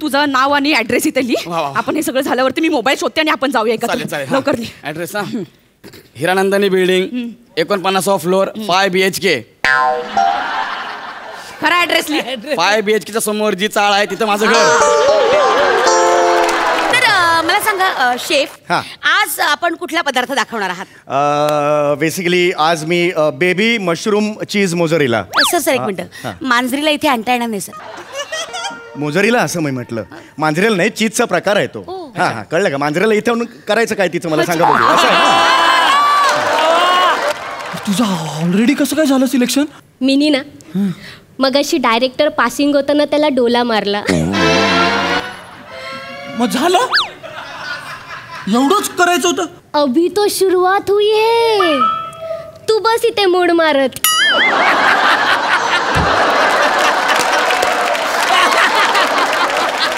तुझं नाव आणि ऍड्रेस इथे लिही. वा, वा. आपण हे सगळं झाल्यावरती मी मोबाईल शोधते आणि आपण जाऊया एकत्र. लवकर लिही. ऍड्रेस ना हिरानंदानी बिल्डिंग 49 फ्लोअर 5 BHK. खरा ऍड्रेस लिही. 5 BHK समोर जी चाळ आहे तिथं माझं घर. तर मला सांगा शेफ, हा. आज आपण कुठला पदार्थ दाखवणार आहात? बेसिकली आज मी बेबी मशरूम चीज मोझरेला. सर एक मिनिट, मांजरीला इथे आणता येणार नाही सर. मोझरेला असं मी म्हटलं, मांजरेला नाही, चीजचा प्रकार आहे तो. हा हा, कळलं का? मांजरेला इथे आणून करायचं काय तिचं, मला सांगा बघू. असं आहे ना? तुझं ऑलरेडी कसं काय झालं सिलेक्शन? मिनी ना मगाशी डायरेक्टर पासिंग होताना त्याला डोला मारला. मग झालं एवढंच करायचं होतं. अभी तो शुरुआत हुई है, तू बस इथे मूड मारत.